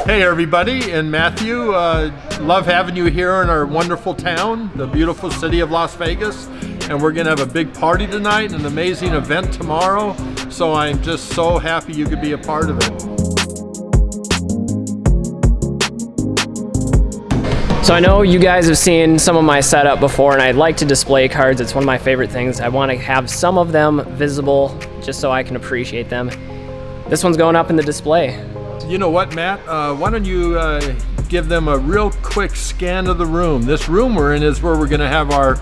Hey everybody, and Matthew, love having you here in our wonderful town, the beautiful city of Las Vegas. And we're gonna have a big party tonight, an amazing event tomorrow. So I'm just so happy you could be a part of it. So I know you guys have seen some of my setup before, and I like to display cards. It's one of my favorite things. I want to have some of them visible just so I can appreciate them. This one's going up in the display. You know what, Matt? Why don't you give them a real quick scan of the room. This room we're in is where we're gonna have our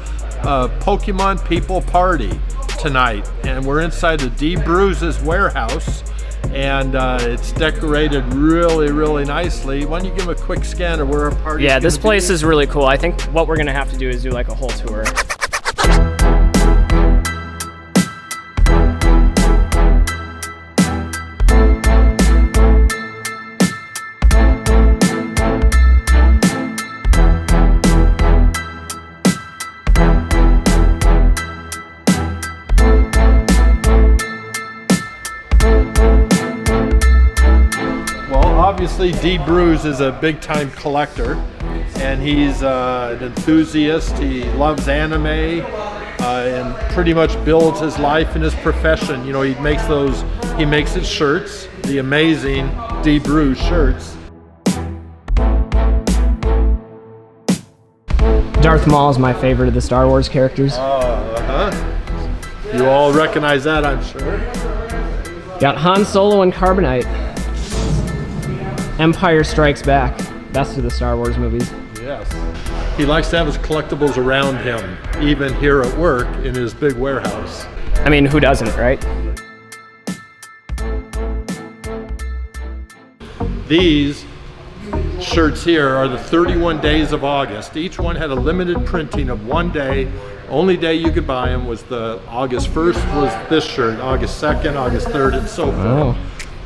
Pokemon People Party tonight. And we're inside the DBruze's warehouse. And it's decorated really, really nicely. Why don't you give them a quick scan of where our party is? Yeah, this place is really cool. I think what we're gonna have to do is do like a whole tour. Obviously, DBruze is a big-time collector, and he's an enthusiast. He loves anime and pretty much builds his life and his profession. You know, he makes his shirts, the amazing DBruze shirts. Darth Maul is my favorite of the Star Wars characters. You all recognize that, I'm sure. Got Han Solo and Carbonite. Empire Strikes Back, best of the Star Wars movies. Yes. He likes to have his collectibles around him, even here at work in his big warehouse. I mean, who doesn't, right? These shirts here are the 31 days of August. Each one had a limited printing of one day. Only day you could buy them was the August 1st was this shirt, August 2nd, August 3rd, and so forth. Oh.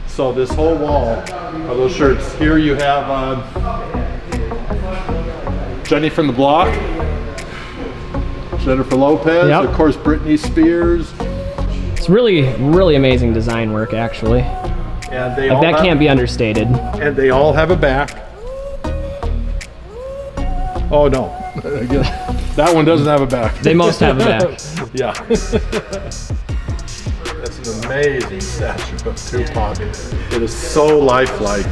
So this whole wall of those shirts. Here you have Jenny from the Block, Jennifer Lopez, yep. Of course Britney Spears. It's really, really amazing design work, actually. And they like that can't be understated. And they all have a back. Oh no, that one doesn't have a back. They most have a back. Yeah. That's an amazing statue of Tupac. It is so lifelike.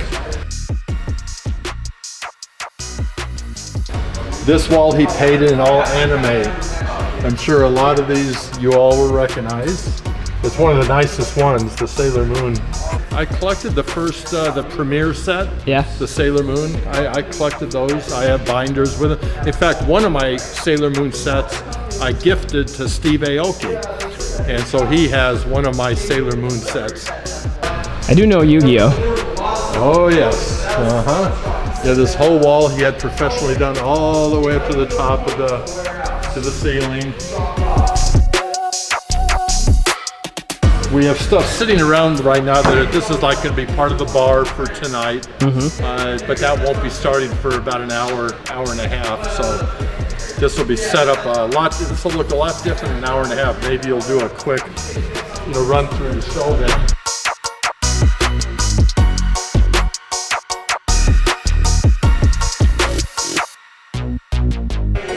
This wall he painted in all anime. I'm sure a lot of these you all will recognize. It's one of the nicest ones, the Sailor Moon. I collected the first, the premiere set, yeah. The Sailor Moon. I collected those. I have binders with it. In fact, one of my Sailor Moon sets I gifted to Steve Aoki. And so he has one of my Sailor Moon sets. I do know Yu-Gi-Oh! Oh yes, Yeah, this whole wall he had professionally done all the way up to the top of to the ceiling. We have stuff sitting around right now that this is like going to be part of the bar for tonight. But that won't be starting for about an hour and a half. So this will be set up a lot. This will look a lot different in an hour and a half. Maybe you'll do a quick, run through the show then.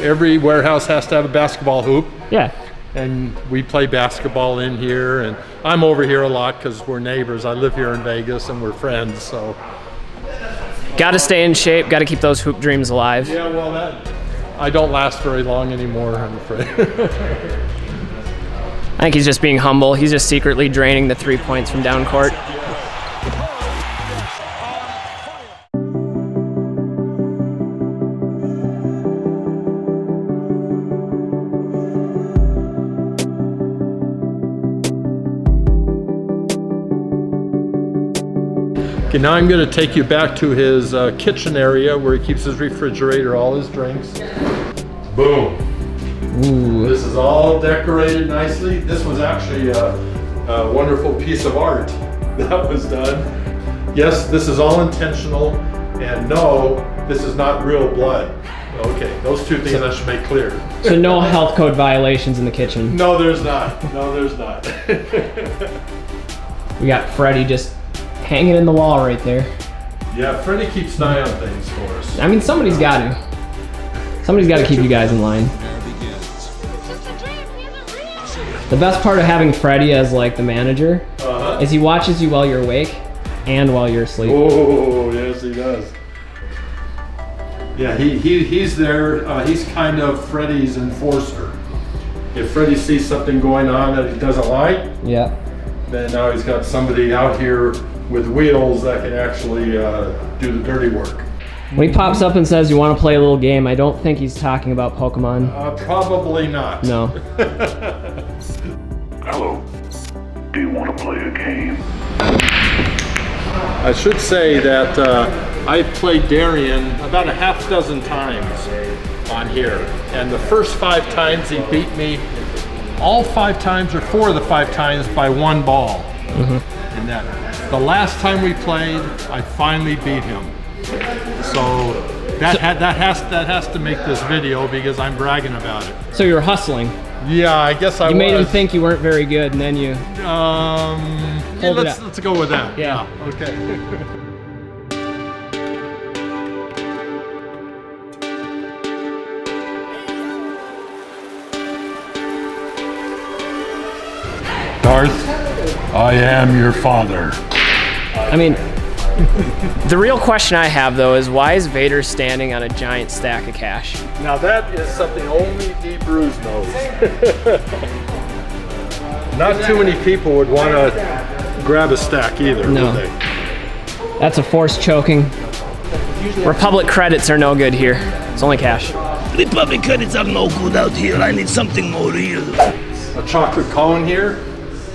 Every warehouse has to have a basketball hoop. Yeah. And we play basketball in here, and I'm over here a lot because we're neighbors. I live here in Vegas and we're friends, so. Got to stay in shape, got to keep those hoop dreams alive. Yeah, well, I don't last very long anymore, I'm afraid. I think he's just being humble. He's just secretly draining the 3 points from down court. Okay, now I'm going to take you back to his kitchen area where he keeps his refrigerator, all his drinks. Boom. Ooh. This is all decorated nicely. This was actually a wonderful piece of art that was done. Yes, this is all intentional, and no, this is not real blood. Okay, those two things I should make clear. So no health code violations in the kitchen? No, there's not. No, there's not. We got Freddie just hanging in the wall right there. Yeah, Freddie keeps an eye on things for us. I mean, somebody's got to. Somebody's got to keep you guys in line. The best part of having Freddie as like the manager is he watches you while you're awake and while you're asleep. Oh, yes, he does. Yeah, he's there. He's kind of Freddie's enforcer. If Freddie sees something going on that he doesn't like, yeah, then now he's got somebody out here with wheels that can actually do the dirty work. When he pops up and says you want to play a little game, I don't think he's talking about Pokemon. Probably not. No. Hello. Do you want to play a game? I should say that I played Darian about a half dozen times on here, and the first 5 times he beat me, all 5 times or 4 of the 5 times by 1 ball. And that the last time we played, I finally beat him. So that has to make this video because I'm bragging about it. So you were hustling. Yeah, I guess I was. You made him think you weren't very good, and then you let's go with that. Yeah. Okay. Darth, I am your father. I mean, the real question I have though is why is Vader standing on a giant stack of cash? Now that is something only DBruze knows. Not too many people would want to grab a stack either, No. would they? That's a force choking. Republic credits are no good here. It's only cash. Republic credits are no good out here. I need something more real. A chocolate cone here.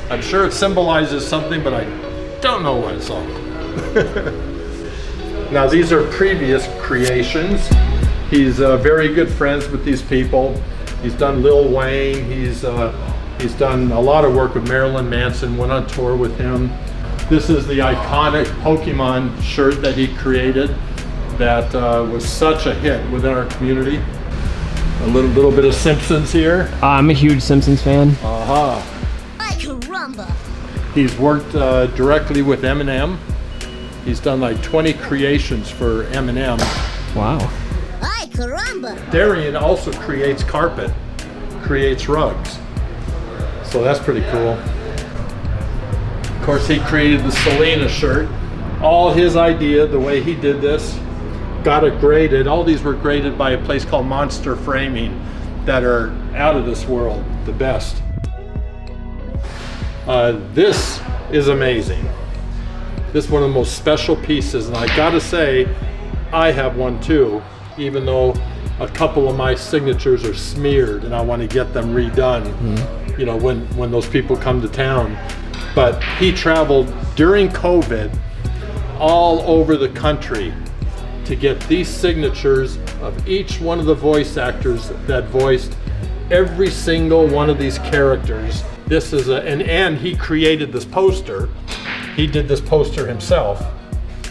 I'm sure it symbolizes something, but I don't know what it's all. Now these are previous creations. He's very good friends with these people. He's done Lil Wayne. He's done a lot of work with Marilyn Manson. Went on tour with him. This is the iconic Pokemon shirt that he created that was such a hit within our community. A little bit of Simpsons here. I'm a huge Simpsons fan. He's worked directly with Eminem. He's done like 20 creations for Eminem. Wow. Ay, caramba! Darian also creates carpet, creates rugs. So that's pretty cool. Of course, he created the Selena shirt. All his idea, the way he did this, got it graded. All these were graded by a place called Monster Framing that are out of this world, the best. This is amazing. This is one of the most special pieces, and I gotta say, I have one too, even though a couple of my signatures are smeared and I want to get them redone, you know, when those people come to town. But he traveled during COVID all over the country to get these signatures of each one of the voice actors that voiced every single one of these characters. This is and he created this poster. He did this poster himself.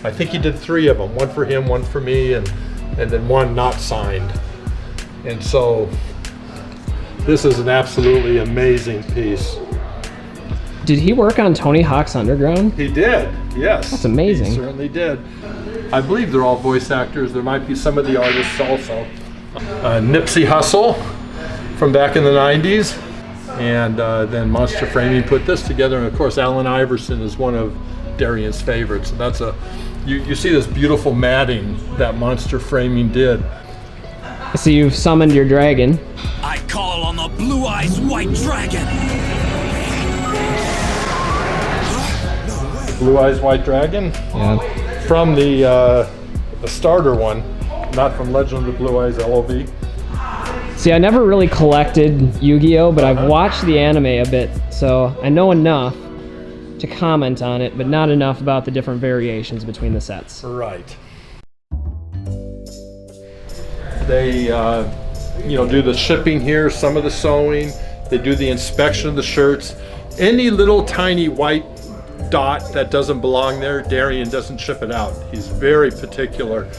I think he did 3 of them, one for him, one for me, and then one not signed. And so this is an absolutely amazing piece. Did he work on Tony Hawk's Underground? He did, yes. That's amazing. He certainly did. I believe they're all voice actors. There might be some of the artists also. Nipsey Hussle from back in the 90s. And then Monster Framing put this together, and of course Allen Iverson is one of Darian's favorites. And that's you see this beautiful matting that Monster Framing did. So you've summoned your dragon. I call on the Blue Eyes White Dragon. Blue Eyes White Dragon? Yeah. From the starter one, not from Legend of the Blue Eyes LOV. See, I never really collected Yu-Gi-Oh, but I've watched the anime a bit, so I know enough to comment on it, but not enough about the different variations between the sets. Right. They, do the shipping here, some of the sewing. They do the inspection of the shirts. Any little tiny white dot that doesn't belong there, Darian doesn't ship it out. He's very particular,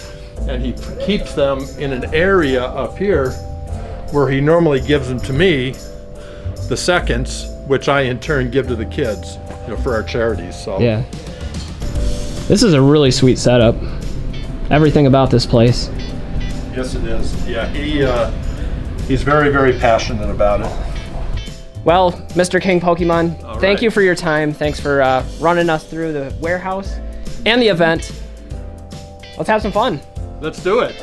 and he keeps them in an area up here where he normally gives them to me, the seconds, which I in turn give to the kids, for our charities. So yeah, this is a really sweet setup. everything about this place. Yes, it is. Yeah, he's very, very passionate about it. Well, Mr. King Pokemon, All thank right. you for your time. Thanks for running us through the warehouse and the event. Let's have some fun. Let's do it.